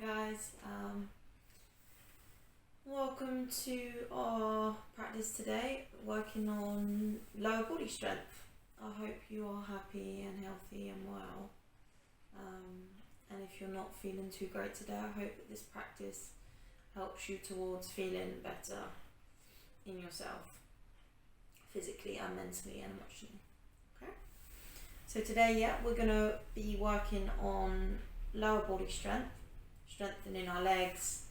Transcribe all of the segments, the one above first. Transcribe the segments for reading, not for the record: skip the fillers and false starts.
guys, welcome to our practice today, working on lower body strength. I hope you are happy and healthy and well, and if you're not feeling too great today, I hope that this practice helps you towards feeling better in yourself, physically and mentally and emotionally. Okay, so today we're going to be working on lower body strength, strengthening our legs,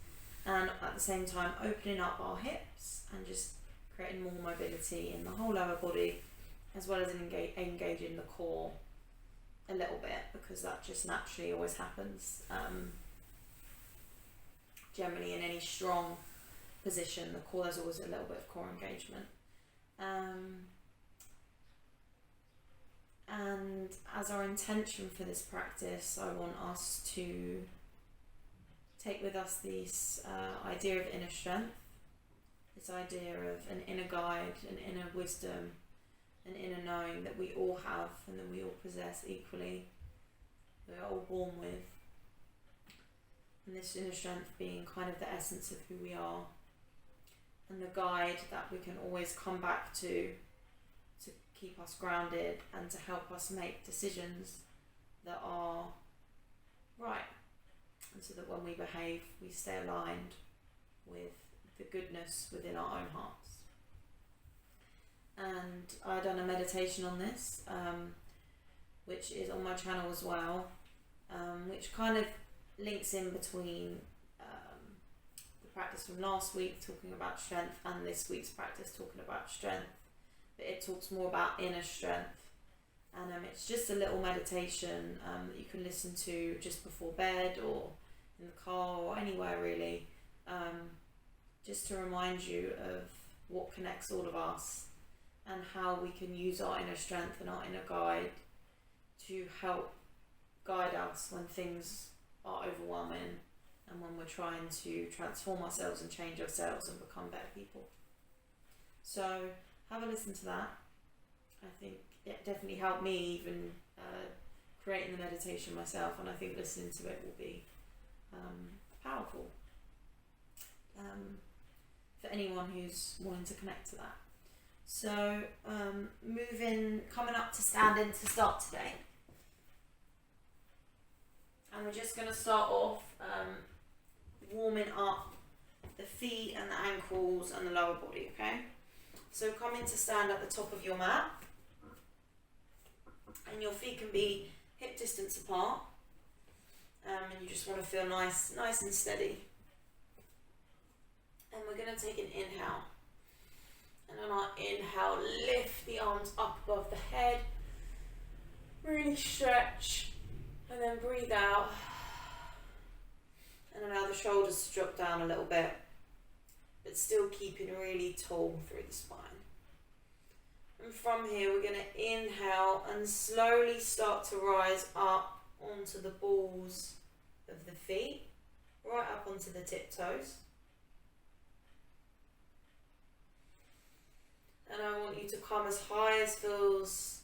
and at the same time opening up our hips and just creating more mobility in the whole lower body, as well as engaging the core a little bit, because that just naturally always happens. Generally in any strong position, the core, there's always a little bit of core engagement. And as our intention for this practice, I want us to take with us this idea of inner strength, this idea of an inner guide, an inner wisdom, an inner knowing that we all have and that we all possess equally, we are all born with. And this inner strength being kind of the essence of who we are, and the guide that we can always come back to keep us grounded and to help us make decisions that are right, and so that when we behave, we stay aligned with the goodness within our own hearts. And I've done a meditation on this, which is on my channel as well, which kind of links in between the practice from last week talking about strength and this week's practice talking about strength, but it talks more about inner strength. And it's just a little meditation that you can listen to just before bed or in the car or anywhere really, just to remind you of what connects all of us and how we can use our inner strength and our inner guide to help guide us when things are overwhelming and when we're trying to transform ourselves and change ourselves and become better people. So have a listen to that. I think it definitely helped me even creating the meditation myself, and I think listening to it will be powerful for anyone who's wanting to connect to that. So coming up to standing to start today, and we're just going to start off warming up the feet and the ankles and the lower body, okay? So come in to stand at the top of your mat, and your feet can be hip distance apart, and you just want to feel nice and steady. And we're going to take an inhale, and on our inhale, lift the arms up above the head, really stretch, and then breathe out, and allow the shoulders to drop down a little bit, but still keeping really tall through the spine. And from here, we're going to inhale and slowly start to rise up onto the balls of the feet, right up onto the tiptoes. And I want you to come as high as feels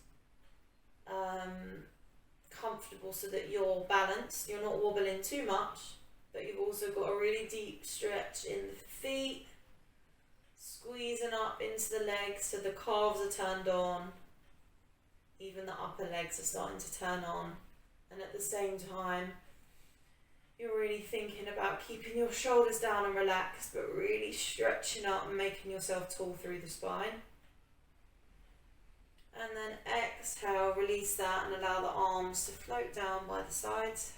comfortable, so that you're balanced, you're not wobbling too much, but you've also got a really deep stretch in the feet, squeezing up into the legs so the calves are turned on, even the upper legs are starting to turn on, and at the same time you're really thinking about keeping your shoulders down and relaxed, but really stretching up and making yourself tall through the spine. And then exhale, release that and allow the arms to float down by the sides.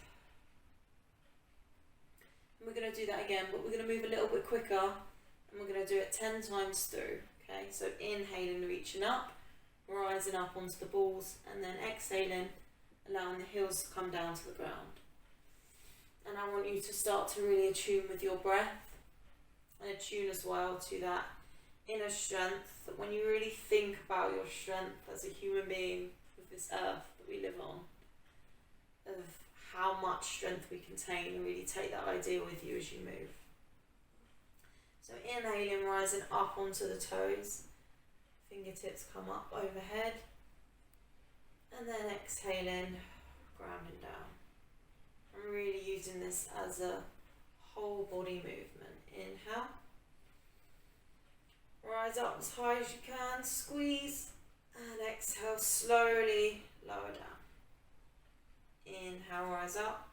And we're going to do that again, but we're going to move a little bit quicker, and we're going to do it 10 times through. Okay, so inhaling, reaching up, rising up onto the balls, and then exhaling, allowing the heels to come down to the ground. And I want you to start to really attune with your breath, and attune as well to that inner strength, that when you really think about your strength as a human being with this earth that we live on, of how much strength we contain, and really take that idea with you as you move. So inhaling, rising up onto the toes, fingertips come up overhead, and then exhaling, grounding down. I'm really using this as a whole body movement. Inhale. Rise up as high as you can, squeeze, and exhale, slowly lower down. Inhale, rise up,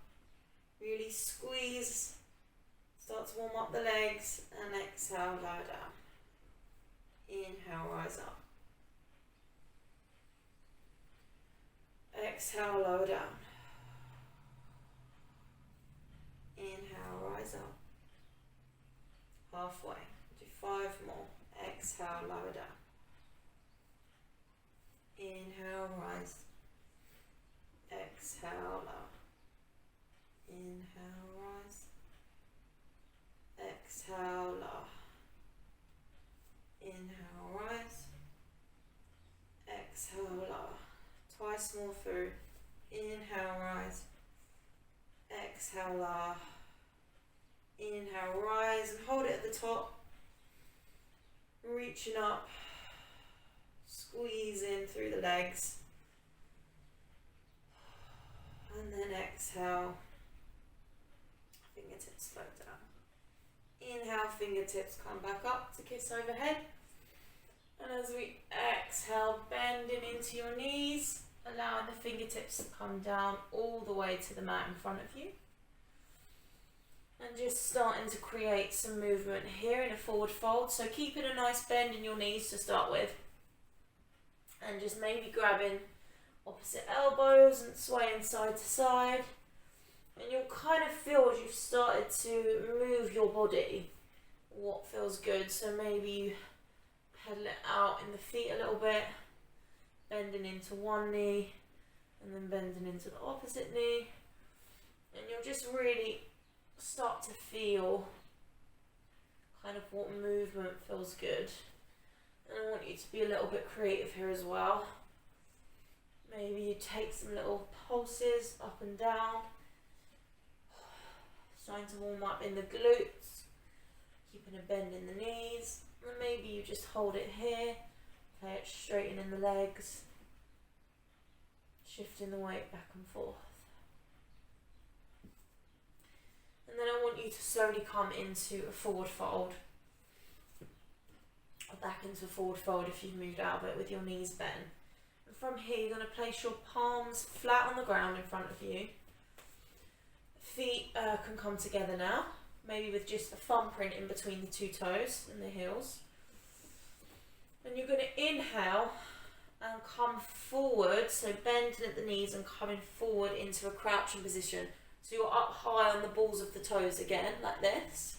really squeeze, start to warm up the legs, and exhale, lower down. Inhale, rise up. Exhale, lower down. Inhale, rise up. Halfway. Do 5 more. Exhale, lower down. Inhale, rise. Exhale, lower. Inhale, rise. Exhale, lower. Inhale, rise. Exhale, lower. Twice more through. Inhale, rise. Exhale, lower. Inhale, rise and hold it at the top. Reaching up. Squeeze in through the legs. And then exhale. Fingertips float down. Inhale, fingertips come back up to kiss overhead. And as we exhale, bending into your knees, allowing the fingertips to come down all the way to the mat in front of you. And just starting to create some movement here in a forward fold. So keeping a nice bend in your knees to start with. And just maybe grabbing opposite elbows and swaying side to side. And you'll kind of feel as you've started to move your body what feels good. So maybe you pedal it out in the feet a little bit. Bending into one knee and then bending into the opposite knee. And you'll just really start to feel kind of what movement feels good. And I want you to be a little bit creative here as well. Maybe you take some little pulses up and down. Starting to warm up in the glutes. Keeping a bend in the knees. And maybe you just hold it here. Play it straightening the legs. Shifting the weight back and forth. And then I want you to slowly come into a forward fold. Or back into a forward fold if you've moved out of it with your knees bent. And from here you're going to place your palms flat on the ground in front of you. Feet can come together now. Maybe with just a thumb print in between the two toes and the heels. And you're going to inhale and come forward, so bending at the knees and coming forward into a crouching position. So you're up high on the balls of the toes again, like this.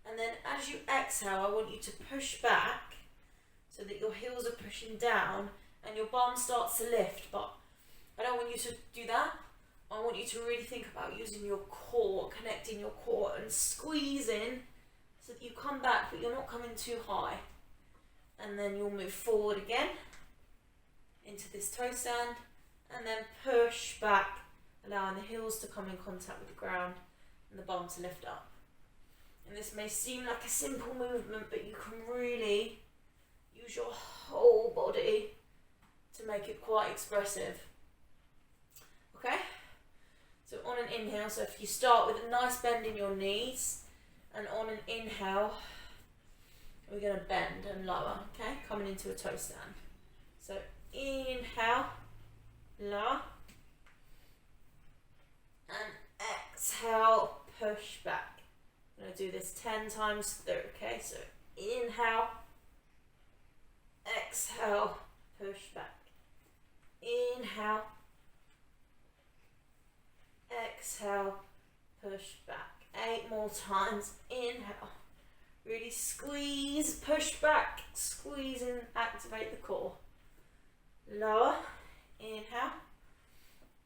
And then as you exhale, I want you to push back so that your heels are pushing down and your bum starts to lift. But I don't want you to do that. I want you to really think about using your core, connecting your core and squeezing so that you come back but you're not coming too high. And then you'll move forward again into this toe stand and then push back, allowing the heels to come in contact with the ground and the bum to lift up. And this may seem like a simple movement, but you can really use your whole body to make it quite expressive. Okay? So on an inhale, so if you start with a nice bend in your knees, and on an inhale, we're going to bend and lower, okay? Coming into a toe stand. So inhale, lower, and exhale, push back. I'm going to do this 10 times through, okay? So inhale, exhale, push back. Inhale, exhale, push back. 8 more times. Inhale. Really squeeze, push back. Squeeze and activate the core. Lower. Inhale.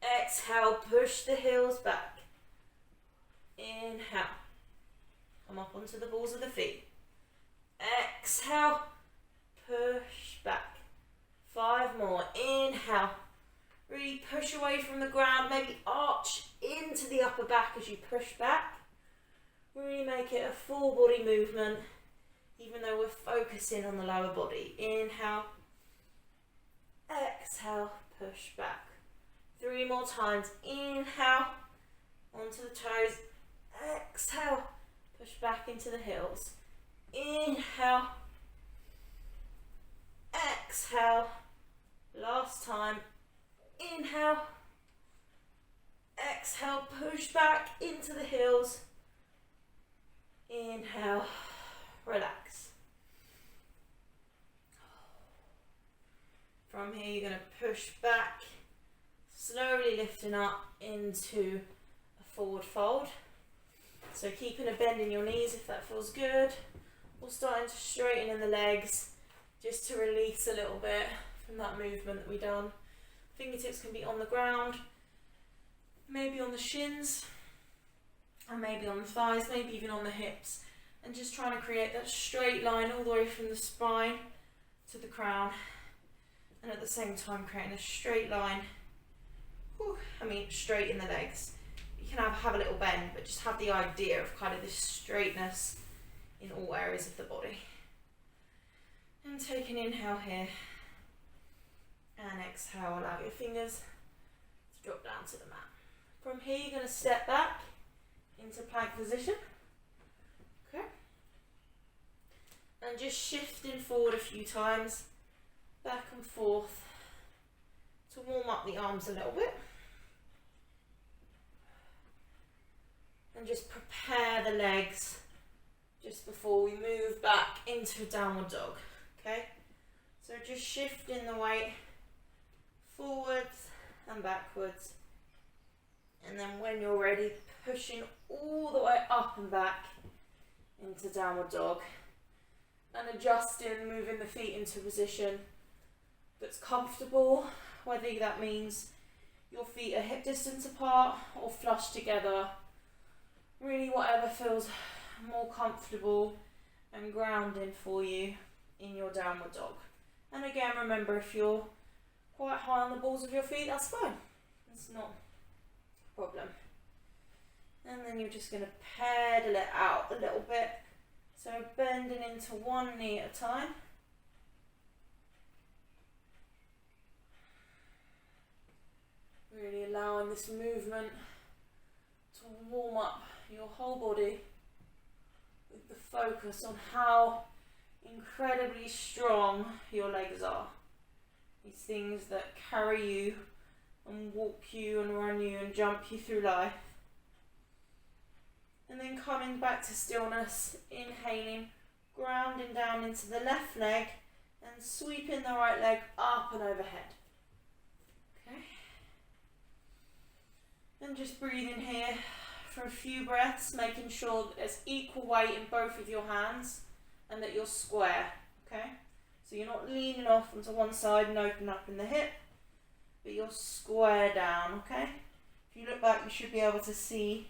Exhale, push the heels back. Inhale. Come up onto the balls of the feet. Exhale, push back. 5 more. Inhale. Really push away from the ground, maybe arch into the upper back as you push back. Really make it a full body movement, even though we're focusing on the lower body. Inhale, exhale, push back. 3 more times. Inhale, onto the toes, exhale, into the heels. Inhale, exhale, last time. Inhale, exhale, push back into the heels. Inhale, relax. From here you're going to push back, slowly lifting up into a forward fold. So keeping a bend in your knees if that feels good, or starting to straighten in the legs just to release a little bit from that movement that we've done. Fingertips can be on the ground, maybe on the shins, and maybe on the thighs, maybe even on the hips, and just trying to create that straight line all the way from the spine to the crown, and at the same time creating a straight line, straight in the legs. You can have a little bend, but just have the idea of kind of this straightness in all areas of the body. And take an inhale here, and exhale, allow your fingers to drop down to the mat. From here you're going to step back into plank position, okay, and just shifting forward a few times, back and forth, to warm up the arms a little bit. And just prepare the legs just before we move back into a downward dog, okay? So just shifting the weight forwards and backwards, and then when you're ready, pushing all the way up and back into downward dog, and adjusting, moving the feet into a position that's comfortable, whether that means your feet are hip distance apart or flush together. Really whatever feels more comfortable and grounding for you in your downward dog. And again, remember, if you're quite high on the balls of your feet, that's fine. It's not a problem. And then you're just going to pedal it out a little bit. So bending into one knee at a time. Really allowing this movement to warm up your whole body with the focus on how incredibly strong your legs are. These things that carry you and walk you and run you and jump you through life. And then coming back to stillness, inhaling, grounding down into the left leg and sweeping the right leg up and overhead. Okay. And just breathing here for a few breaths, making sure that there's equal weight in both of your hands and that you're square, okay? So you're not leaning off onto one side and open up in the hip, but you're square down, okay? If you look back, you should be able to see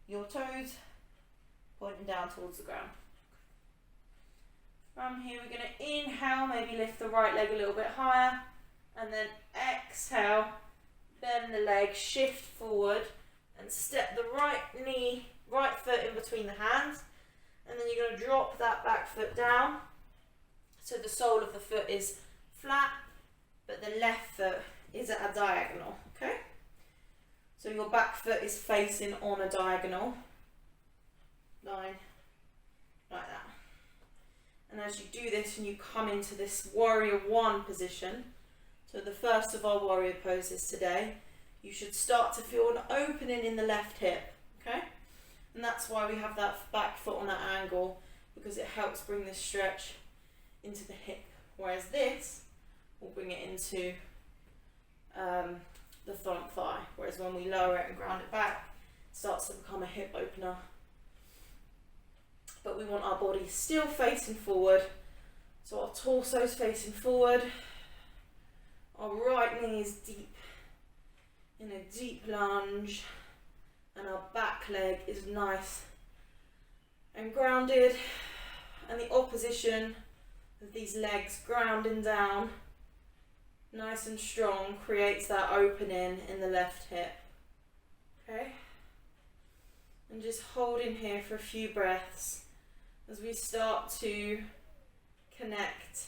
your toes pointing down towards the ground. From here, we're going to inhale, maybe lift the right leg a little bit higher, and then exhale, bend the leg, shift forward, and step the right foot in between the hands, and then you're going to drop that back foot down so the sole of the foot is flat, but the left foot is at a diagonal, okay? So your back foot is facing on a diagonal line, like that. And as you do this and you come into this warrior one position, so the first of our warrior poses today, you should start to feel an opening in the left hip, okay? And that's why we have that back foot on that angle, because it helps bring this stretch into the hip. Whereas this will bring it into the front thigh. Whereas when we lower it and ground it back, it starts to become a hip opener. But we want our body still facing forward. So our torso is facing forward. Our right knee is deep in a deep lunge, and our back leg is nice and grounded, and the opposition of these legs grounding down nice and strong creates that opening in the left hip, okay? And just holding here for a few breaths as we start to connect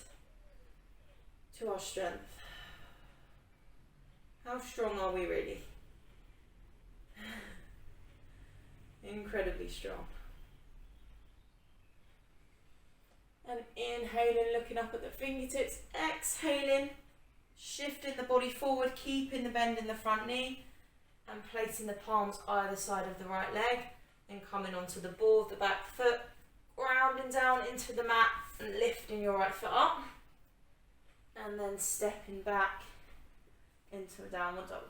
to our strength. How strong are we really? Incredibly strong. And inhaling, looking up at the fingertips, exhaling, shifting the body forward, keeping the bend in the front knee, and placing the palms either side of the right leg, and coming onto the ball of the back foot, grounding down into the mat and lifting your right foot up, and then stepping back into a downward dog.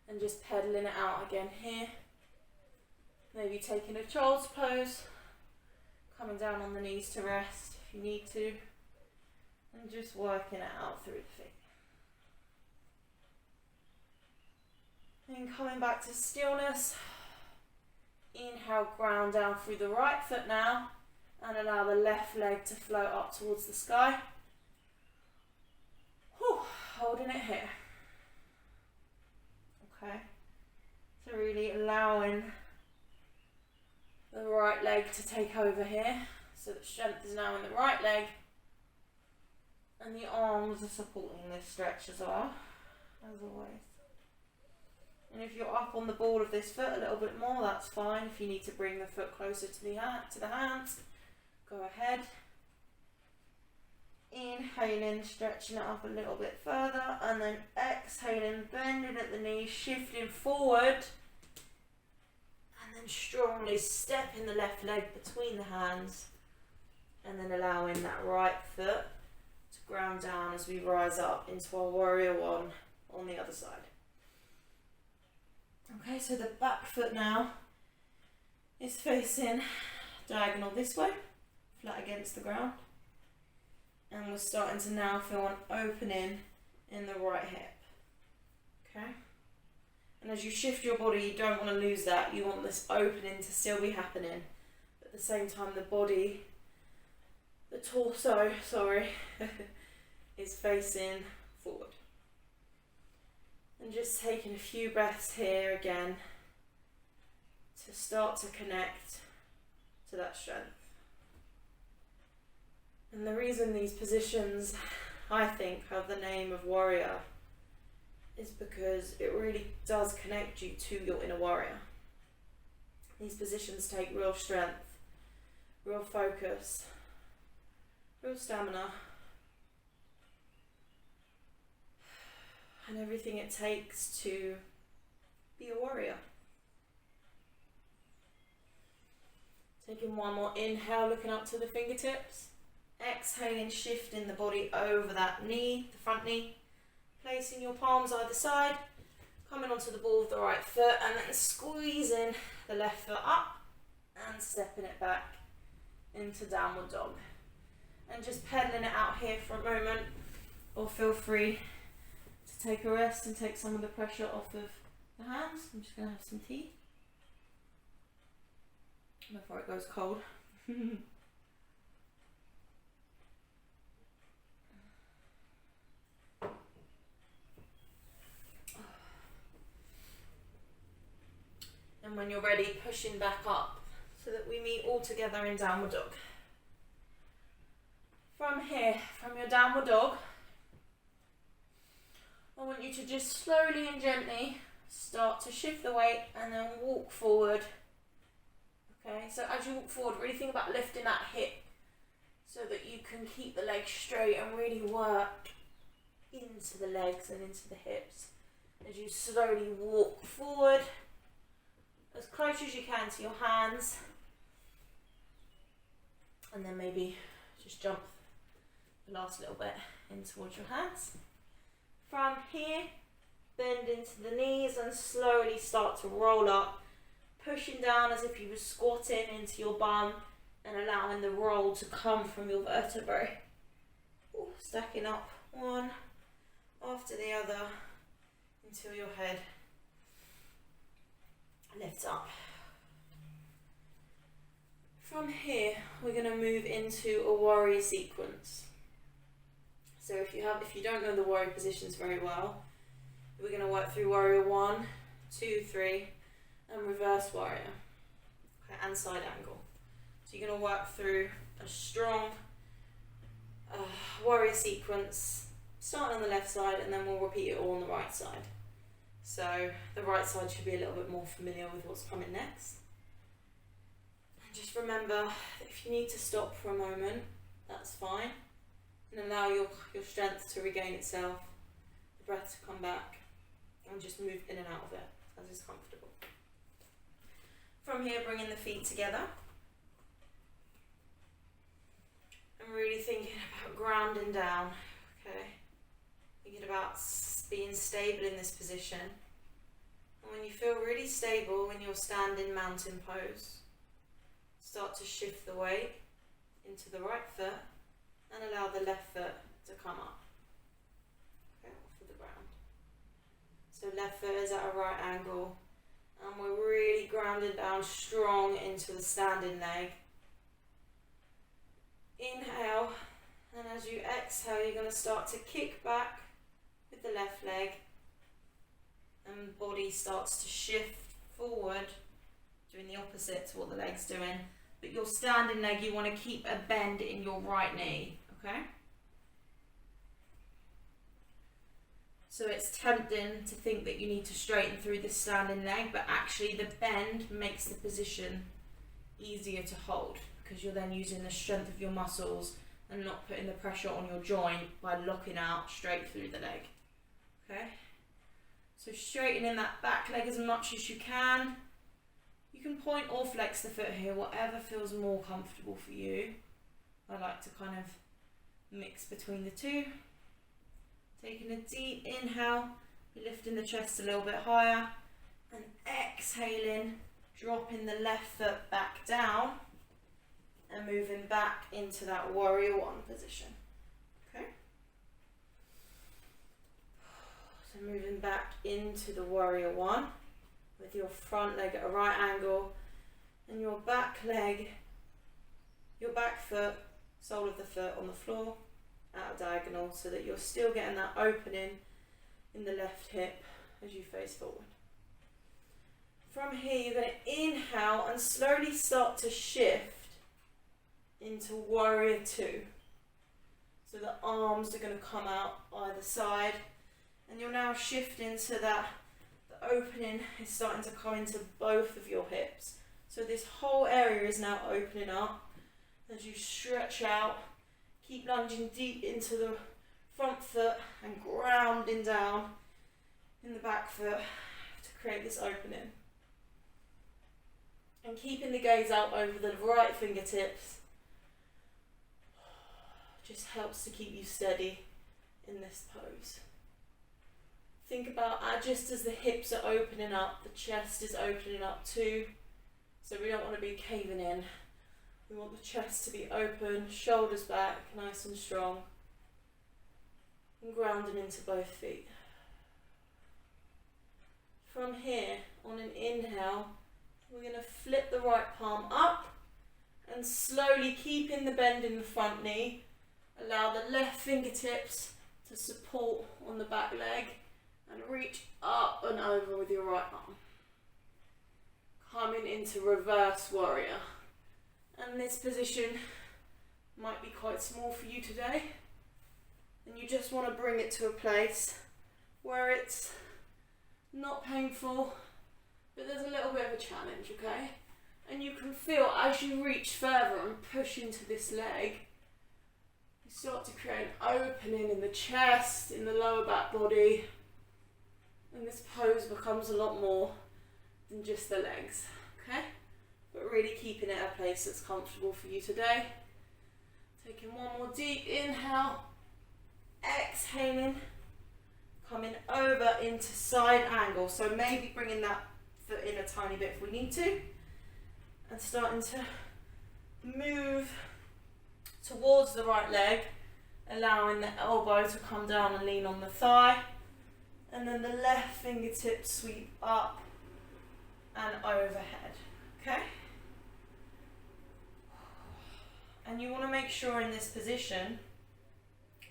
And just pedaling it out again here. Maybe taking a child's pose, coming down on the knees to rest if you need to, and just working it out through the feet. Then coming back to stillness. Inhale, ground down through the right foot now, and allow the left leg to float up towards the sky. Whew, holding it here. Okay, so really allowing the right leg to take over here, so that strength is now in the right leg, and the arms are supporting this stretch as well, as always. And if you're up on the ball of this foot a little bit more, that's fine. If you need to bring the foot closer to the hands, go ahead. Inhaling, stretching it up a little bit further, and then exhaling, bending at the knees, shifting forward, and then strongly stepping the left leg between the hands, and then allowing that right foot to ground down as we rise up into our warrior one on the other side. Okay, so the back foot now is facing diagonal this way, flat against the ground. And we're starting to now feel an opening in the right hip. Okay? And as you shift your body, you don't want to lose that. You want this opening to still be happening. But at the same time, the body, the torso, is facing forward. And just taking a few breaths here again to start to connect to that strength. And the reason these positions, I think, have the name of warrior is because it really does connect you to your inner warrior. These positions take real strength, real focus, real stamina, and everything it takes to be a warrior. Taking one more inhale, looking up to the fingertips. Exhaling, shifting the body over that knee, the front knee. Placing your palms either side. Coming onto the ball of the right foot, and then squeezing the left foot up and stepping it back into downward dog. And just pedaling it out here for a moment, or feel free to take a rest and take some of the pressure off of the hands. I'm just going to have some tea before it goes cold. And when you're ready, pushing back up so that we meet all together in downward dog. From here, from your downward dog, I want you to just slowly and gently start to shift the weight and then walk forward. Okay, so as you walk forward, really think about lifting that hip so that you can keep the legs straight and really work into the legs and into the hips. As you slowly walk forward, as close as you can to your hands, and then maybe just jump the last little bit in towards your hands. From here, bend into the knees and slowly start to roll up, pushing down as if you were squatting into your bum and allowing the roll to come from your vertebrae. Ooh, stacking up one after the other until your head lifts up. From here, we're going to move into a warrior sequence. So if you don't know the warrior positions very well, we're going to work through warrior 1, 2, 3, and reverse warrior, okay, and side angle. So you're going to work through a strong warrior sequence, starting on the left side, and then we'll repeat it all on the right side. So the right side should be a little bit more familiar with what's coming next. Just remember that if you need to stop for a moment, that's fine. And allow your strength to regain itself, the breath to come back, and just move in and out of it as is comfortable. From here, bringing the feet together. And really thinking about grounding down, okay? Thinking about being stable in this position. And when you feel really stable when you're standing mountain pose, start to shift the weight into the right foot and allow the left foot to come up, okay, off of the ground. So left foot is at a right angle and we're really grounding down strong into the standing leg. Inhale, and as you exhale, you're going to start to kick back with the left leg and body starts to shift forward, doing the opposite to what the leg's doing. But your standing leg, you want to keep a bend in your right knee, okay? So it's tempting to think that you need to straighten through this standing leg, but actually the bend makes the position easier to hold because you're then using the strength of your muscles and not putting the pressure on your joint by locking out straight through the leg, okay? So straightening that back leg as much as you can. You can point or flex the foot here, whatever feels more comfortable for you. I like to kind of mix between the two. Taking a deep inhale, lifting the chest a little bit higher, and exhaling, dropping the left foot back down and moving back into that warrior one position. Okay? So moving back into the warrior one with your front leg at a right angle and your back leg, your back foot, sole of the foot on the floor at a diagonal so that you're still getting that opening in the left hip as you face forward. From here, you're going to inhale and slowly start to shift into warrior two. So the arms are going to come out either side and you're now shifting so that the opening is starting to come into both of your hips. So this whole area is now opening up as you stretch out. Keep lunging deep into the front foot and grounding down in the back foot to create this opening. And keeping the gaze out over the right fingertips just helps to keep you steady in this pose. Think about just as the hips are opening up, the chest is opening up too. So we don't want to be caving in. We want the chest to be open, shoulders back, nice and strong. And grounding into both feet. From here, on an inhale, we're going to flip the right palm up and slowly keeping the bend in the front knee. Allow the left fingertips to support on the back leg and reach up and over with your right arm. Coming into reverse warrior. And this position might be quite small for you today. And you just want to bring it to a place where it's not painful, but there's a little bit of a challenge, okay? And you can feel as you reach further and push into this leg, you start to create an opening in the chest, in the lower back body, and this pose becomes a lot more than just the legs, okay? But really keeping it a place that's comfortable for you today. Taking one more deep inhale, exhaling, coming over into side angle. So maybe bringing that foot in a tiny bit if we need to, and starting to move towards the right leg, allowing the elbow to come down and lean on the thigh, and then the left fingertips sweep up and overhead, okay? And you want to make sure in this position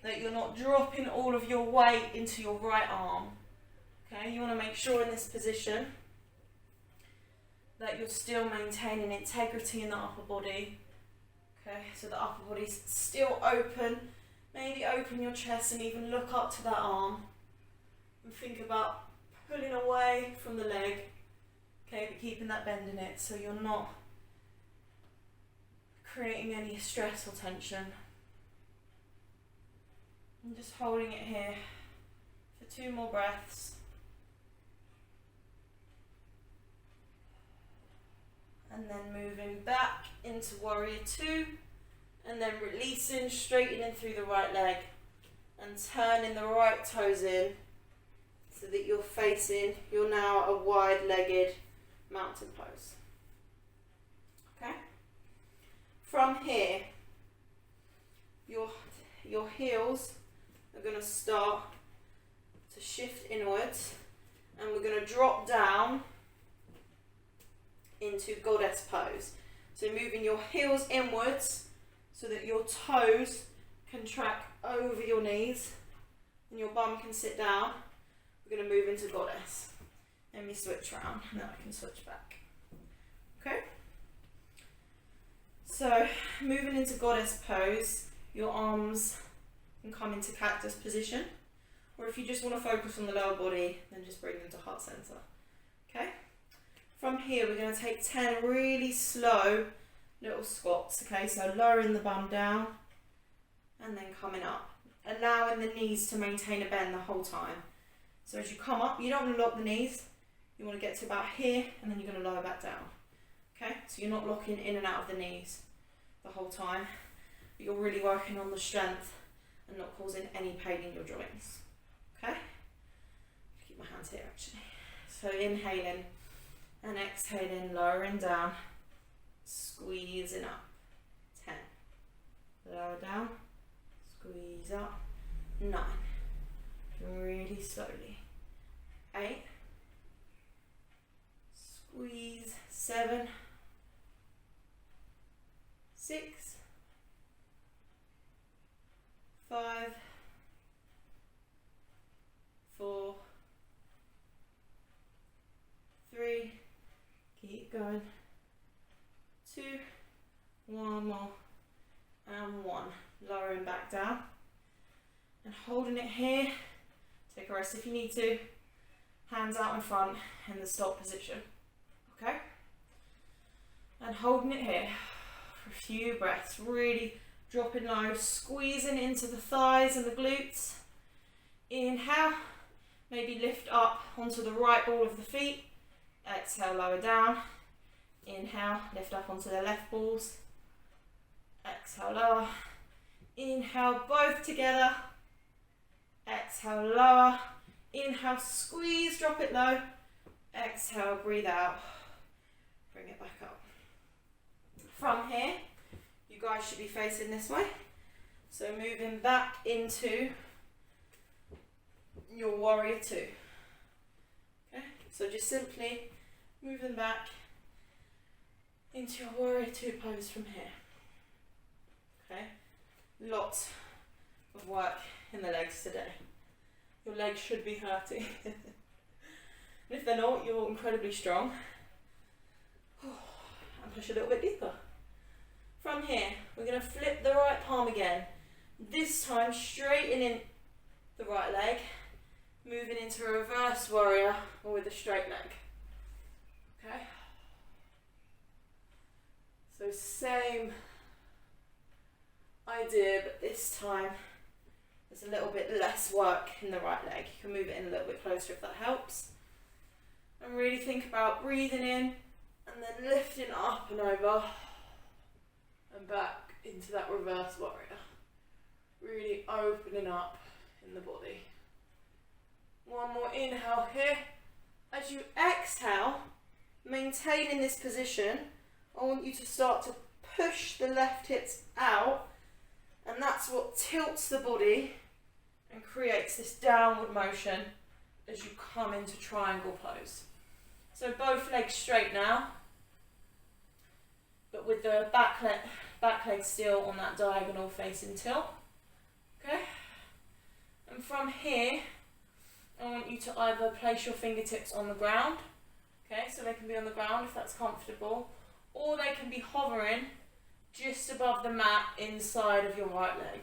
that you're not dropping all of your weight into your right arm, okay? You want to make sure in this position that you're still maintaining integrity in the upper body, okay? So the upper body's still open. Maybe open your chest and even look up to that arm and think about pulling away from the leg, okay, but keeping that bend in it so you're not creating any stress or tension. And just holding it here for 2 more breaths. And then moving back into warrior 2, and then releasing, straightening through the right leg and turning the right toes in so that you're now a wide-legged mountain pose. Okay? From here, your heels are going to start to shift inwards, and we're going to drop down into goddess pose. So moving your heels inwards so that your toes can track over your knees and your bum can sit down. We're going to move into goddess. Let me switch around and then I can switch back. Okay? So moving into goddess pose, your arms can come into cactus position, or if you just want to focus on the lower body, then just bring them to heart center. Okay? From here, we're going to take 10 really slow little squats. Okay, so lowering the bum down and then coming up, allowing the knees to maintain a bend the whole time. So as you come up, you don't want to lock the knees. You want to get to about here, and then you're going to lower back down. Okay, so you're not locking in and out of the knees the whole time, but you're really working on the strength and not causing any pain in your joints. Okay, keep my hands here actually. So inhaling and exhaling, lowering down, squeezing up. 10, lower down, squeeze up. 9, really slowly. 8, squeeze. 7, 6, 5, 4, 3, keep going. 2, 1 more, and 1. Lowering back down and holding it here. Take a rest if you need to. Hands out in front in the stop position. Okay? And holding it here for a few breaths. Really dropping low, squeezing into the thighs and the glutes. Inhale, maybe lift up onto the right ball of the feet. Exhale, lower down. Inhale, lift up onto the left balls. Exhale, lower. Inhale, both together. Exhale, lower. Inhale, squeeze, drop it low. Exhale, breathe out. Bring it back up. From here, you guys should be facing this way. So moving back into your warrior 2. Okay, so just simply moving back into your warrior 2 pose from here. Okay, lots of work in the legs today. Your legs should be hurting. And if they're not, you're incredibly strong. And push a little bit deeper. From here, we're going to flip the right palm again. This time, straightening the right leg, moving into a reverse warrior or with a straight leg. Okay? So same idea, but this time there's a little bit less work in the right leg. You can move it in a little bit closer if that helps. And really think about breathing in and then lifting up and over and back into that reverse warrior. Really opening up in the body. One more inhale here. As you exhale, maintaining this position, I want you to start to push the left hips out, and that's what tilts the body and creates this downward motion as you come into triangle pose. So both legs straight now, but with the back leg still on that diagonal facing tilt. Okay? And from here, I want you to either place your fingertips on the ground, okay, so they can be on the ground if that's comfortable, or they can be hovering just above the mat inside of your right leg.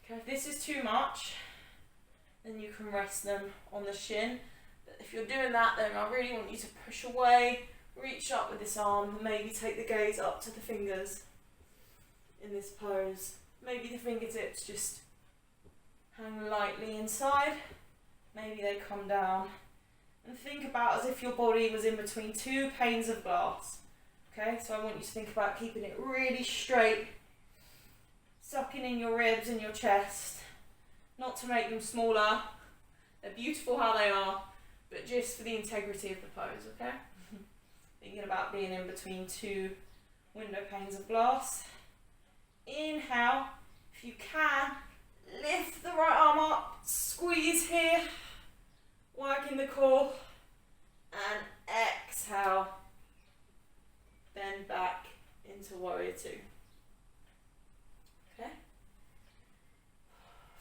Okay, if this is too much, then you can rest them on the shin. But if you're doing that, then I really want you to push away, reach up with this arm, and maybe take the gaze up to the fingers. in this pose. Maybe the fingertips just hang lightly inside, maybe they come down. And think about as if your body was in between two panes of glass. Okay, so I want you to think about keeping it really straight, sucking in your ribs and your chest, not to make them smaller. They're beautiful how they are, but just for the integrity of the pose, okay? Thinking about being in between two window panes of glass. Inhale, if you can, lift the right arm up, squeeze here, working the core, and exhale, bend back into warrior two. Okay?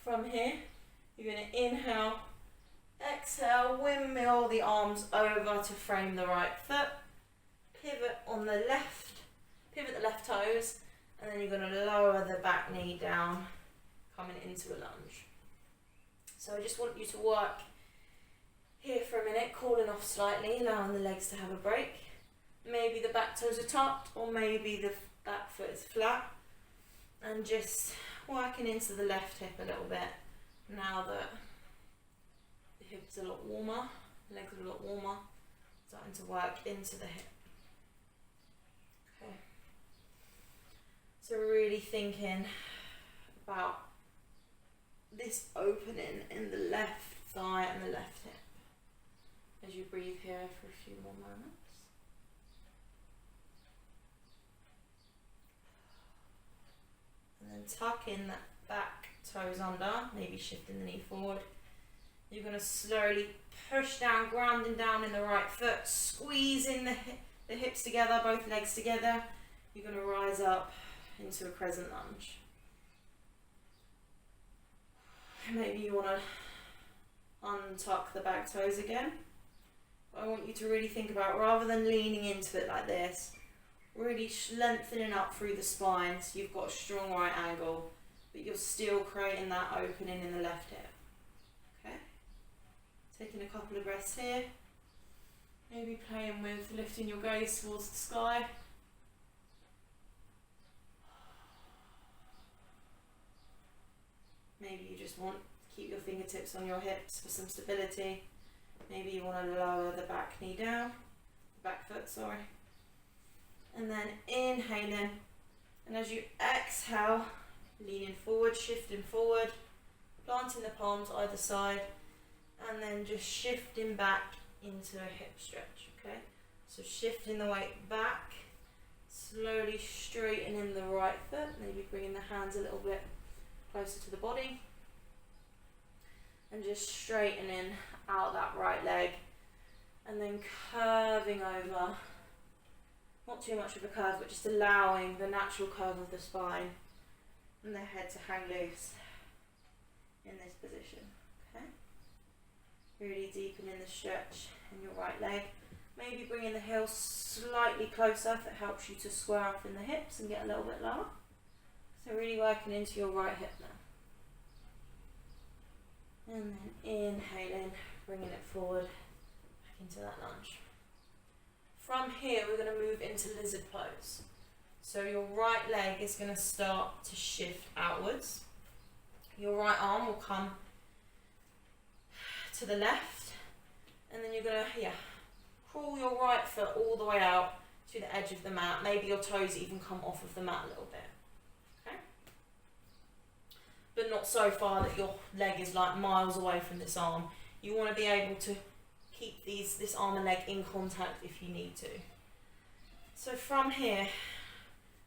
From here, you're going to inhale, exhale, windmill the arms over to frame the right foot, pivot on the left, pivot the left toes, and then you're going to lower the back knee down, coming into a lunge. So I just want you to work here for a minute, cooling off slightly, allowing the legs to have a break. Maybe the back toes are tucked, or maybe the back foot is flat, and just working into the left hip a little bit. Now that the hip's a lot warmer, the legs are a lot warmer, starting to work into the hip. Okay. So really thinking about this opening in the left thigh and the left hip as you breathe here for a few more moments. And then tuck in that back toes under, maybe shifting the knee forward. You're going to slowly push down, grounding down in the right foot, squeezing the hips together, both legs together. You're going to rise up into a crescent lunge. Maybe you want to untuck the back toes again. I want you to really think about, rather than leaning into it like this, really lengthening up through the spine so you've got a strong right angle, but you're still creating that opening in the left hip. Okay? Taking a couple of breaths here. Maybe playing with lifting your gaze towards the sky. Maybe you just want to keep your fingertips on your hips for some stability. Maybe you want to lower the back knee down, the back foot, sorry. And then inhaling, and as you exhale, leaning forward, shifting forward, planting the palms either side, and then just shifting back into a hip stretch, okay? So shifting the weight back, slowly straightening the right foot, maybe bringing the hands a little bit closer to the body, and just straightening out that right leg, and then curving over, not too much of a curve, but just allowing the natural curve of the spine and the head to hang loose in this position, okay? Really deepening the stretch in your right leg, maybe bringing the heel slightly closer if it helps you to square up in the hips and get a little bit lower. So really working into your right hip now. And then inhaling, bringing it forward, back into that lunge. From here, we're going to move into lizard pose. So your right leg is going to start to shift outwards. Your right arm will come to the left, and then you're going to, crawl your right foot all the way out to the edge of the mat. Maybe your toes even come off of the mat a little bit. But not so far that your leg is like miles away from this arm. You want to be able to keep this arm and leg in contact if you need to. So from here,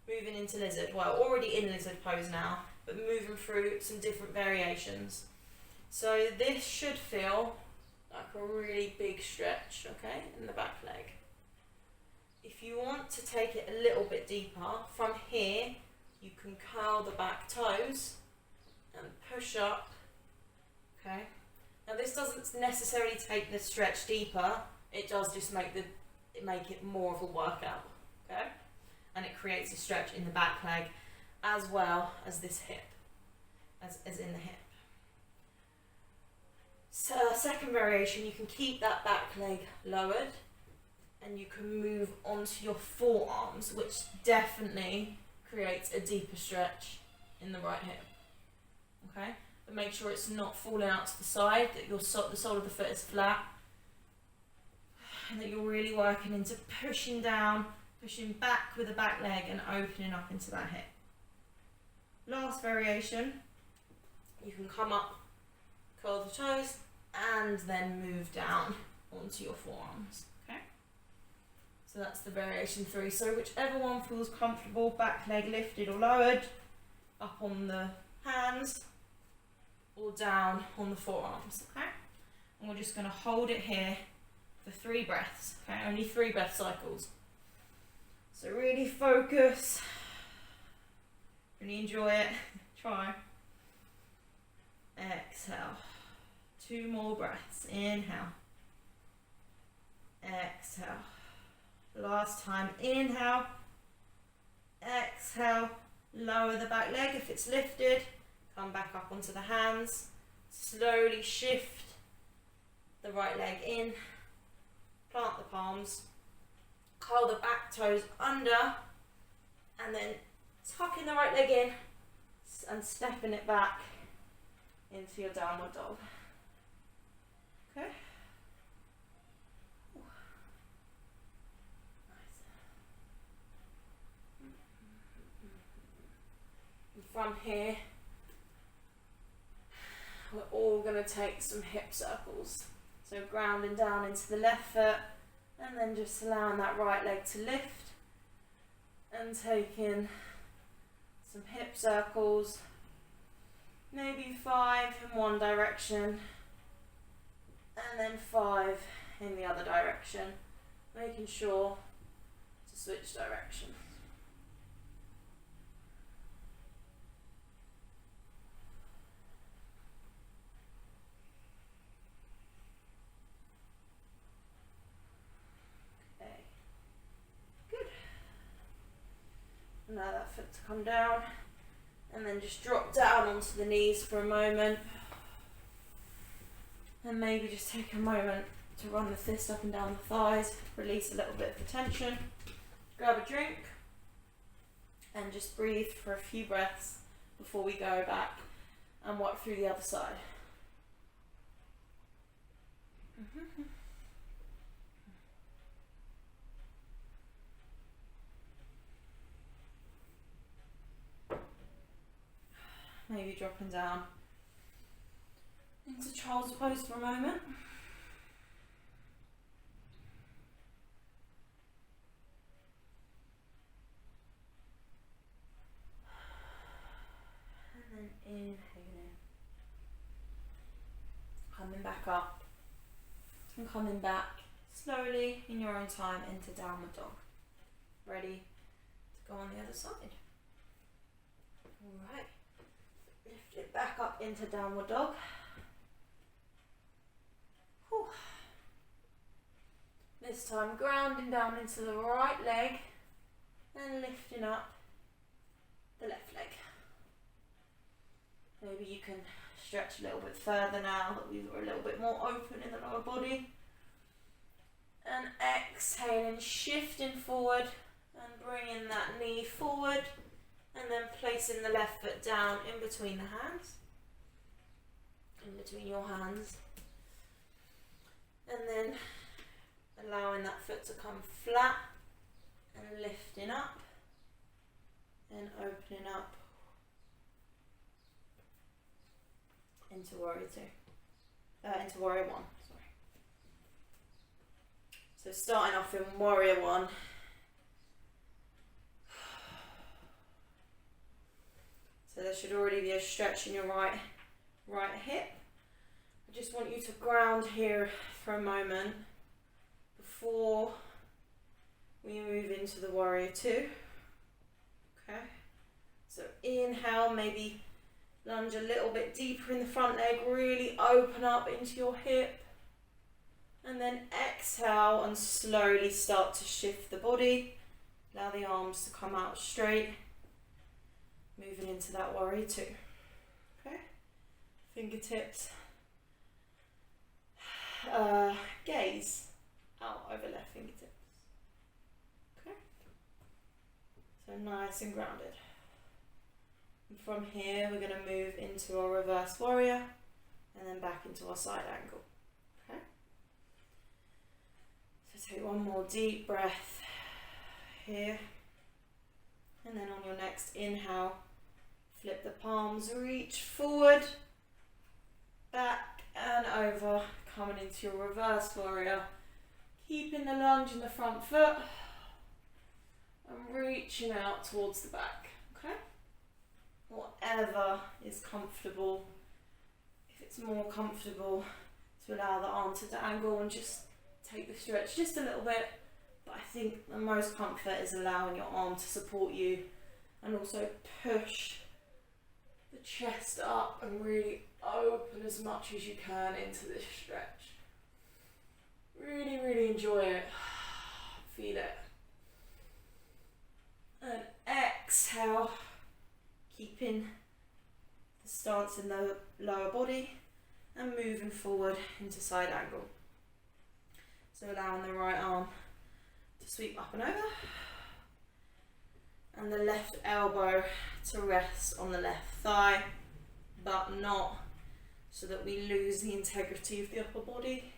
moving into lizard, well, already in lizard pose now, but moving through some different variations. So this should feel like a really big stretch, okay, in the back leg. If you want to take it a little bit deeper, from here, you can curl the back toes and push up, okay? Now this doesn't necessarily take the stretch deeper, it does just make it more of a workout, okay? And it creates a stretch in the back leg as well as this hip, as in the hip. So second variation, you can keep that back leg lowered and you can move onto your forearms, which definitely creates a deeper stretch in the right hip. Okay, but make sure it's not falling out to the side, that the sole of the foot is flat, and that you're really working into pushing down, pushing back with the back leg and opening up into that hip. Last variation, you can come up, curl the toes, and then move down onto your forearms. Okay, so that's the variation 3. So whichever one feels comfortable, back leg lifted or lowered, up on the hands or down on the forearms. Okay, and we're just going to hold it here for 3 breaths. Okay, only 3 breath cycles. So really focus, really enjoy it. Try. Exhale. 2 more breaths. Inhale. Exhale. Last time. Inhale. Exhale. Lower the back leg if it's lifted. Come back up onto the hands. Slowly shift the right leg in. Plant the palms. Curl the back toes under. And then tucking the right leg in and stepping it back into your downward dog. Okay. Nice. And from here, we're all going to take some hip circles. So grounding down into the left foot, and then just allowing that right leg to lift, and taking some hip circles, maybe 5 in one direction, and then 5 in the other direction, making sure to switch directions. Allow that foot to come down, and then just drop down onto the knees for a moment, and maybe just take a moment to run the fist up and down the thighs, release a little bit of the tension, grab a drink, and just breathe for a few breaths before we go back and work through the other side. Maybe dropping down into child's pose for a moment. And then inhaling. Coming back up and coming back slowly in your own time into downward dog. Ready to go on the other side. Alright. Lift it back up into downward dog. Whew. This time grounding down into the right leg and lifting up the left leg. Maybe you can stretch a little bit further now that we were a little bit more open in the lower body. And exhaling, shifting forward and bringing that knee forward. And then placing the left foot down in between the hands, in between your hands. And then allowing that foot to come flat and lifting up and opening up into warrior 2, into warrior 1, sorry. So starting off in warrior 1. So there should already be a stretch in your right hip. I just want you to ground here for a moment before we move into the warrior 2. Okay. So inhale, maybe lunge a little bit deeper in the front leg, really open up into your hip. And then exhale and slowly start to shift the body. Allow the arms to come out straight. Moving into that warrior 2. Okay, fingertips, gaze out over left fingertips. Okay, so nice and grounded. And from here we're going to move into our reverse warrior and then back into our side angle. Okay? So take one more deep breath here, and then on your next inhale, flip the palms, reach forward, back and over, coming into your reverse warrior, keeping the lunge in the front foot and reaching out towards the back. Okay? Whatever is comfortable. If it's more comfortable to allow the arm to dangle and just take the stretch just a little bit, but I think the most comfort is allowing your arm to support you and also push the chest up and really open as much as you can into this stretch. Really, really enjoy it. Feel it. And exhale, keeping the stance in the lower body and moving forward into side angle. So allowing the right arm to sweep up and over, and the left elbow to rest on the left thigh, but not so that we lose the integrity of the upper body.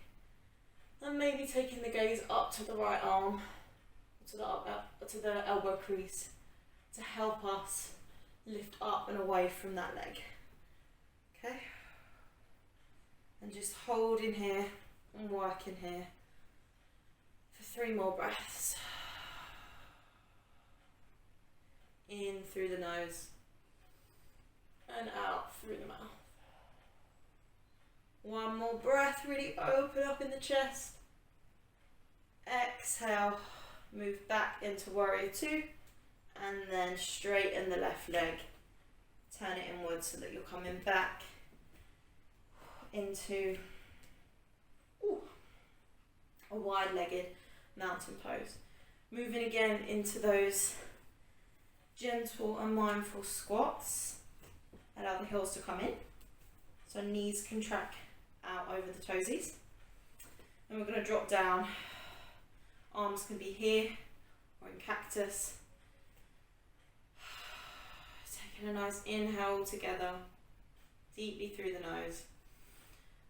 And maybe taking the gaze up to the right arm, to the elbow crease, to help us lift up and away from that leg. Okay? And just holding here and working here for 3 more breaths. In through the nose and out through the mouth. 1 more breath, really open up in the chest. Exhale, move back into warrior 2, and then straighten the left leg. Turn it inwards so that you're coming back into a wide-legged mountain pose. Moving again into those gentle and mindful squats. Allow the heels to come in, so knees contract out over the toesies. And we're going to drop down. Arms can be here or in cactus. Taking a nice inhale together, deeply through the nose,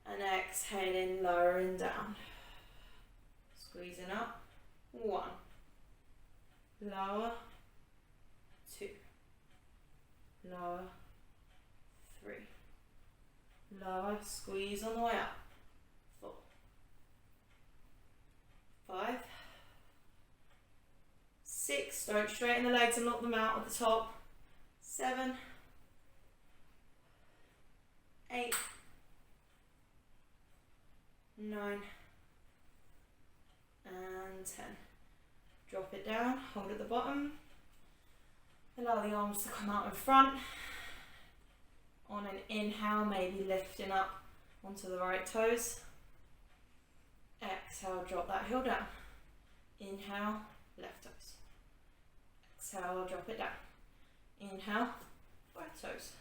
and exhaling, lowering down. Squeezing up. 1. Lower. 2. Lower. 3. Lower. Squeeze on the way up. 4. 5. 6. Don't straighten the legs and lock them out at the top. 7. 8. 9. And 10. Drop it down, hold at the bottom. Allow the arms to come out in front. On an inhale, maybe lifting up onto the right toes. Exhale, drop that heel down. Inhale, left toes. Exhale, drop it down. Inhale, right toes.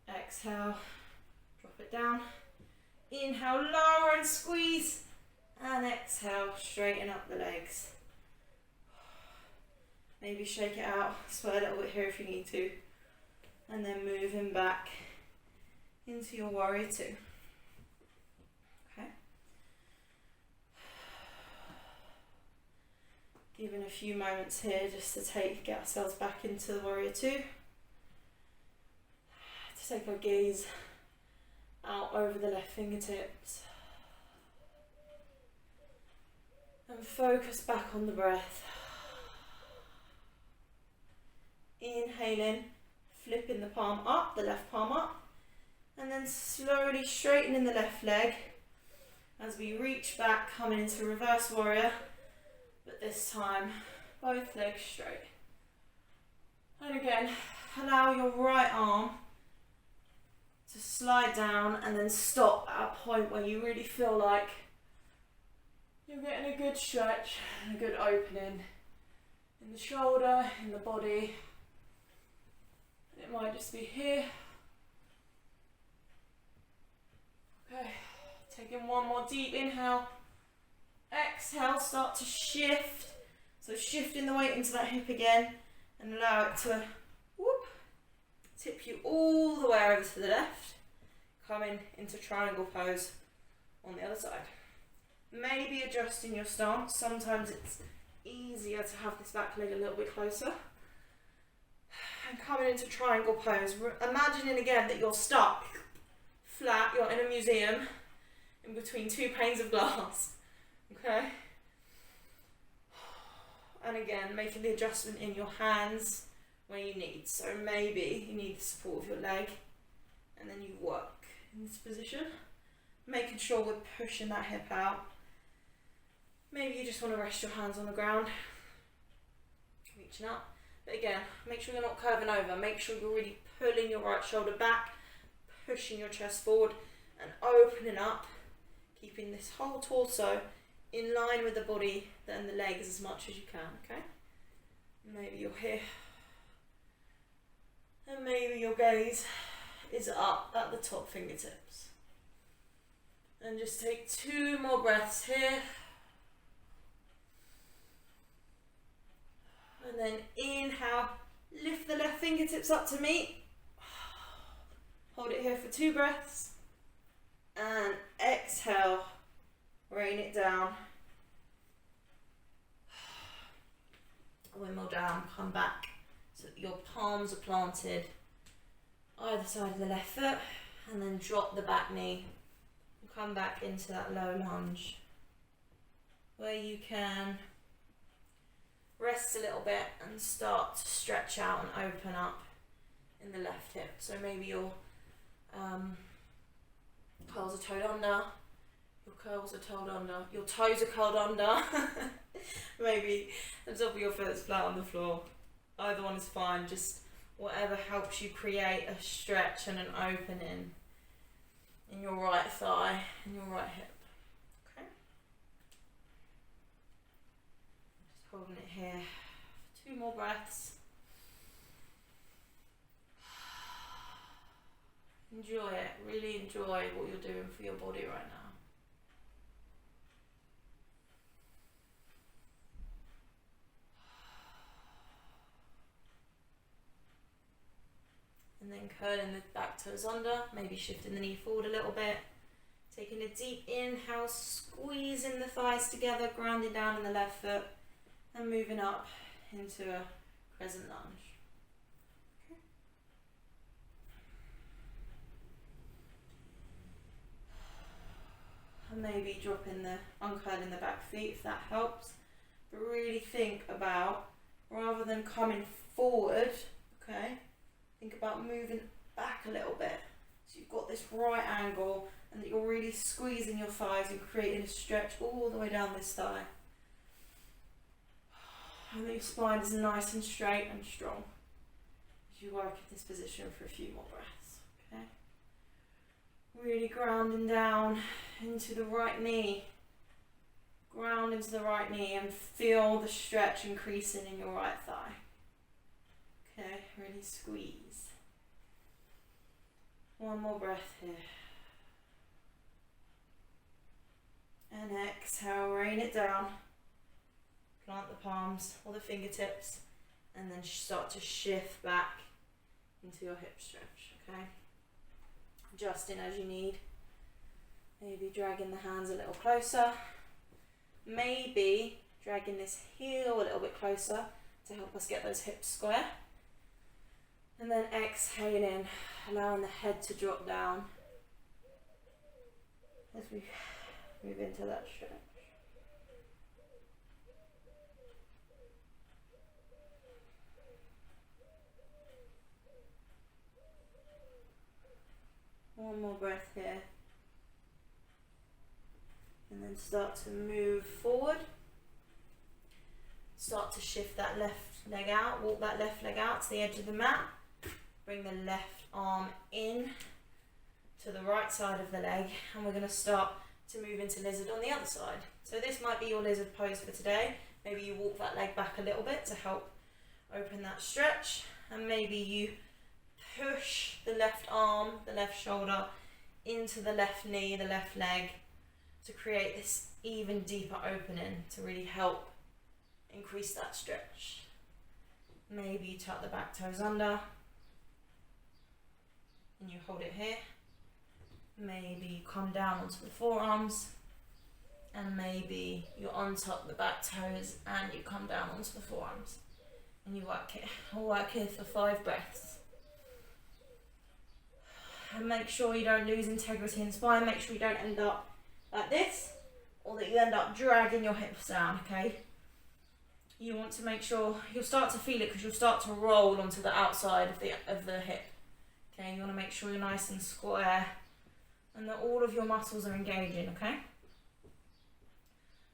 Exhale, drop it down. Inhale, lower and squeeze. And exhale, straighten up the legs. Maybe shake it out, sway a little bit here if you need to. And then moving back into your warrior 2. Okay. Giving a few moments here just to get ourselves back into the warrior 2. To take our gaze out over the left fingertips. And focus back on the breath. Inhaling, flipping the palm up, the left palm up, and then slowly straightening the left leg as we reach back, coming into reverse warrior, but this time both legs straight. And again, allow your right arm to slide down and then stop at a point where you really feel like you're getting a good stretch and a good opening in the shoulder, in the body. It might just be here. Okay, taking 1 more deep inhale. Exhale, start to shift. So shifting the weight into that hip again. and allow it to tip you all the way over to the left, coming into triangle pose on the other side. Maybe adjusting your stance. Sometimes it's easier to have this back leg a little bit closer. And coming into triangle pose, imagining again that you're stuck flat, you're in a museum in between two panes of glass, okay? And again, making the adjustment in your hands where you need. So maybe you need the support of your leg, and then you work in this position, making sure we're pushing that hip out. Maybe you just want to rest your hands on the ground, reaching up. But again, make sure you're not curving over. Make sure you're really pulling your right shoulder back, pushing your chest forward and opening up, keeping this whole torso in line with the body and the legs as much as you can, okay? Maybe you're here. And maybe your gaze is up at the top fingertips. And just take 2 more breaths here. And then inhale, lift the left fingertips up to meet. Hold it here for 2 breaths. And exhale, rain it down. One more down, come back so that your palms are planted either side of the left foot, and then drop the back knee. Come back into that low lunge where you can rest a little bit and start to stretch out and open up in the left hip. So maybe your curls are toed under, your curls are toed under, your toes are curled under. Maybe the top of your foot is flat on the floor. Either one is fine, just whatever helps you create a stretch and an opening in your right thigh and your right hip. Okay? Just holding it here for 2 more breaths. Enjoy it, really enjoy what you're doing for your body right now. And then curling the back toes under, maybe shifting the knee forward a little bit. Taking a deep inhale, squeezing the thighs together, grounding down in the left foot, and moving up into a crescent lunge. Okay. And maybe uncurling the back feet if that helps. But really think about, rather than coming forward, okay, think about moving back a little bit. So you've got this right angle and that you're really squeezing your thighs and creating a stretch all the way down this thigh. And that your spine is nice and straight and strong as you work in this position for a few more breaths. Okay? Really grounding down into the right knee. Ground into the right knee and feel the stretch increasing in your right thigh. Okay, really squeeze. 1 more breath here. And exhale, rain it down. Plant the palms or the fingertips and then start to shift back into your hip stretch, okay? Adjusting as you need. Maybe dragging the hands a little closer. Maybe dragging this heel a little bit closer to help us get those hips square. And then exhaling, allowing the head to drop down as we move into that stretch. One more breath here. And then start to move forward. Start to shift that left leg out, walk that left leg out to the edge of the mat. Bring the left arm in to the right side of the leg, and we're going to start to move into lizard on the other side. So this might be your lizard pose for today. Maybe you walk that leg back a little bit to help open that stretch, and maybe you push the left arm, the left shoulder into the left knee, the left leg, to create this even deeper opening to really help increase that stretch. Maybe you tuck the back toes under and you hold it here. Maybe you come down onto the forearms, and maybe you untuck the back toes and you come down onto the forearms. And you work it. I'll work here for 5 breaths. And make sure you don't lose integrity in spine. Make sure you don't end up like this, or that you end up dragging your hips down, okay? You want to make sure, you'll start to feel it because you'll start to roll onto the outside of the hip. Okay, you want to make sure you're nice and square and that all of your muscles are engaging, okay?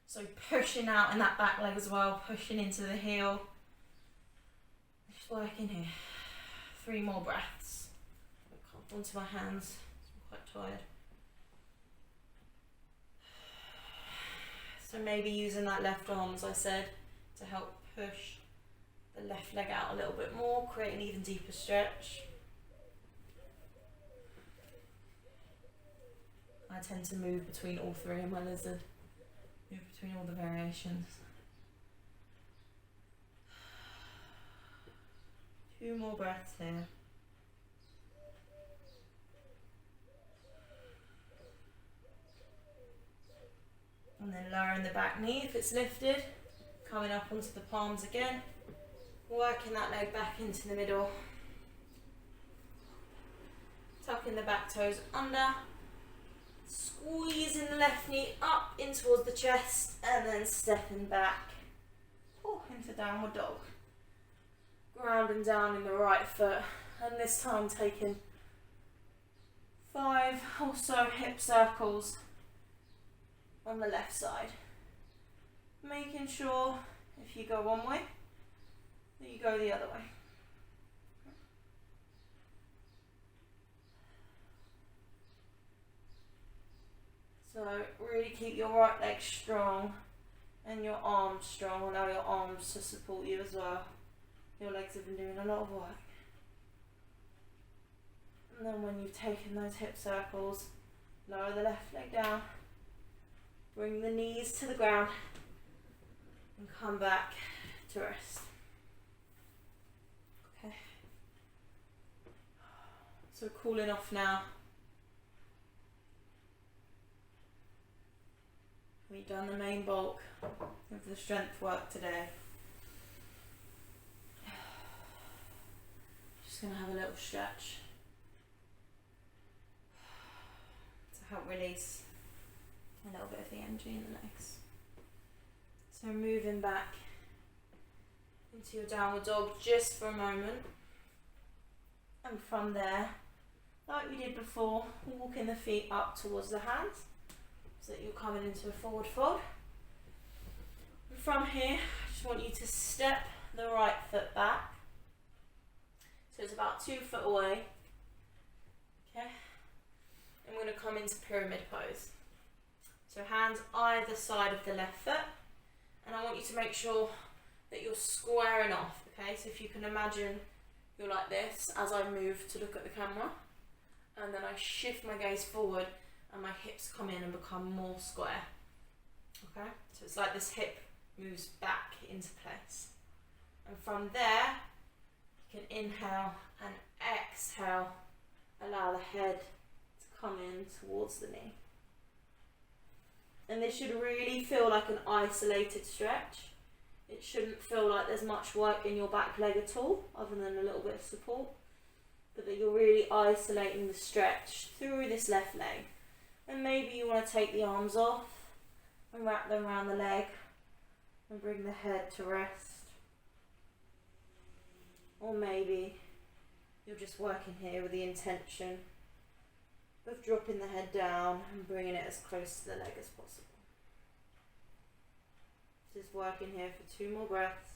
So pushing out in that back leg as well, pushing into the heel. Just working here. 3 more breaths. Come onto my hands, I'm quite tired. So maybe using that left arm, as I said, to help push the left leg out a little bit more, create an even deeper stretch. I tend to move between all 3 in my lizard, move between all the variations. 2 more breaths here. And then lowering the back knee if it's lifted, coming up onto the palms again, working that leg back into the middle, tucking the back toes under, squeezing the left knee up in towards the chest, and then stepping back into downward dog. Grounding down in the right foot, and this time taking 5 or so hip circles on the left side. Making sure if you go one way, that you go the other way. So really keep your right leg strong and your arms strong. Allow your arms to support you as well. Your legs have been doing a lot of work. And then when you've taken those hip circles, lower the left leg down. Bring the knees to the ground and come back to rest. Okay. So cooling off now. We've done the main bulk of the strength work today. Just going to have a little stretch to help release a little bit of the energy in the legs. So moving back into your downward dog just for a moment, and from there, like we did before, walking the feet up towards the hands so that you're coming into a forward fold. And from here, I just want you to step the right foot back, so it's about 2 foot away. Okay, I'm going to come into pyramid pose. So hands either side of the left foot, and I want you to make sure that you're squaring off, okay? So if you can imagine you're like this as I move to look at the camera, and then I shift my gaze forward and my hips come in and become more square, okay? So it's like this hip moves back into place. And from there, you can inhale and exhale, allow the head to come in towards the knee. And this should really feel like an isolated stretch. It shouldn't feel like there's much work in your back leg at all, other than a little bit of support, but that you're really isolating the stretch through this left leg. And maybe you want to take the arms off and wrap them around the leg and bring the head to rest. Or maybe you're just working here with the intention of dropping the head down and bringing it as close to the leg as possible. Just working here for 2 more breaths.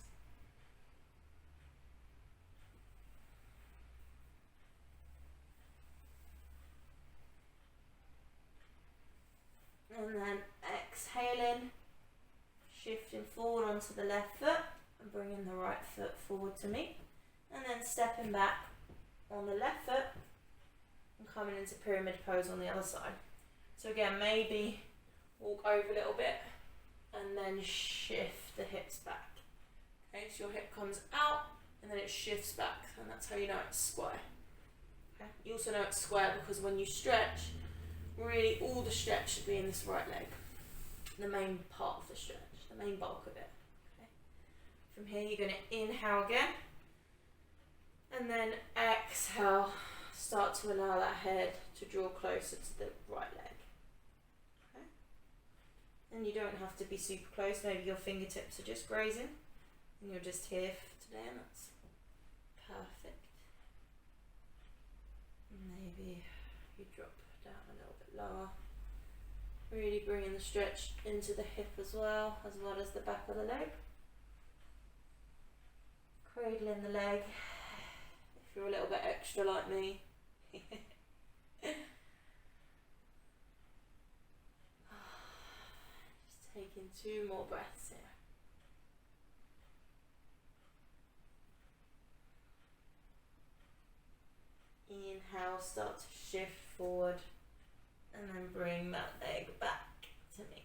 And then exhaling, shifting forward onto the left foot and bringing the right foot forward to me. And then stepping back on the left foot and coming into pyramid pose on the other side. So again, maybe walk over a little bit and then shift the hips back. Okay, so your hip comes out and then it shifts back, and that's how you know it's square. Okay? You also know it's square because when you stretch, really all the stretch should be in this right leg, the main part of the stretch, the main bulk of it. Okay? From here you're going to inhale again, and then exhale, start to allow that head to draw closer to the right leg. Okay? And you don't have to be super close, maybe your fingertips are just grazing, and you're just here for today, and that's perfect. Maybe you drop down a little bit lower, really bringing the stretch into the hip as well as the back of the leg. Cradling the leg, if you're a little bit extra like me. Just taking 2 more breaths here. Inhale, start to shift forward, and then bring that leg back to me.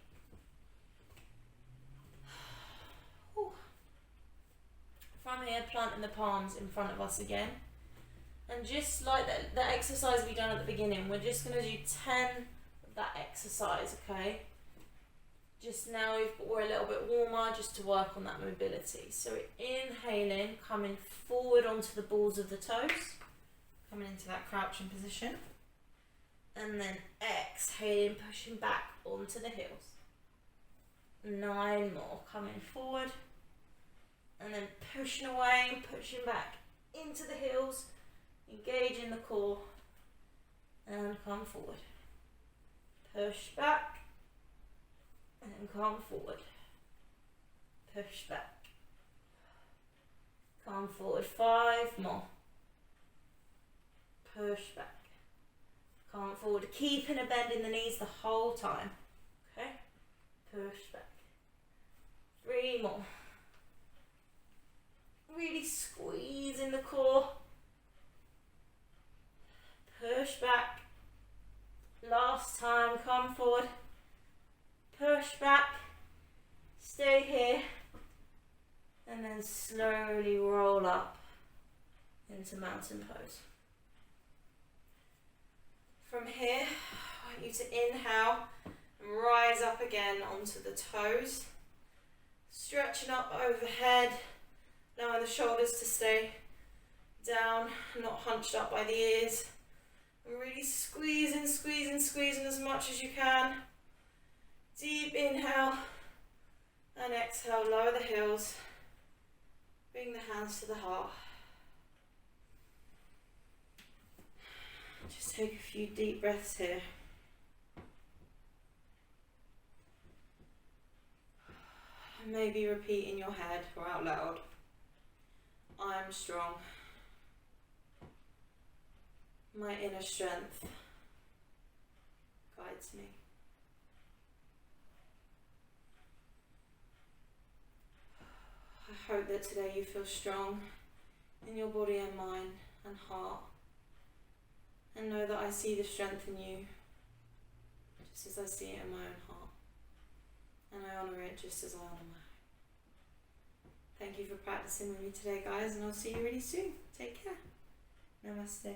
From here, planting the palms in front of us again. And just like the exercise we done at the beginning, we're just going to do 10 of that exercise, okay? Just now we're a little bit warmer just to work on that mobility. So inhaling, coming forward onto the balls of the toes, coming into that crouching position. And then exhaling, pushing back onto the heels. 9 more, coming forward. And then pushing away and pushing back into the heels. Engaging the core and come forward. Push back and come forward. Push back. Come forward. 5 more. Push back. Come forward. Keeping a bend in the knees the whole time. Okay? Push back. 3 more. Really squeezing the core. Push back. Last time, come forward. Push back. Stay here. And then slowly roll up into mountain pose. From here, I want you to inhale and rise up again onto the toes. Stretching up overhead, allowing the shoulders to stay down, not hunched up by the ears. And really squeezing, squeezing, squeezing as much as you can. Deep inhale and exhale, lower the heels. Bring the hands to the heart. Just take a few deep breaths here. And maybe repeat in your head or out loud, I'm strong. My inner strength guides me. I hope that today you feel strong in your body and mind and heart, and know that I see the strength in you just as I see it in my own heart, and I honour it just as I honour mine. Thank you for practicing with me today, guys, and I'll see you really soon. Take care. Namaste.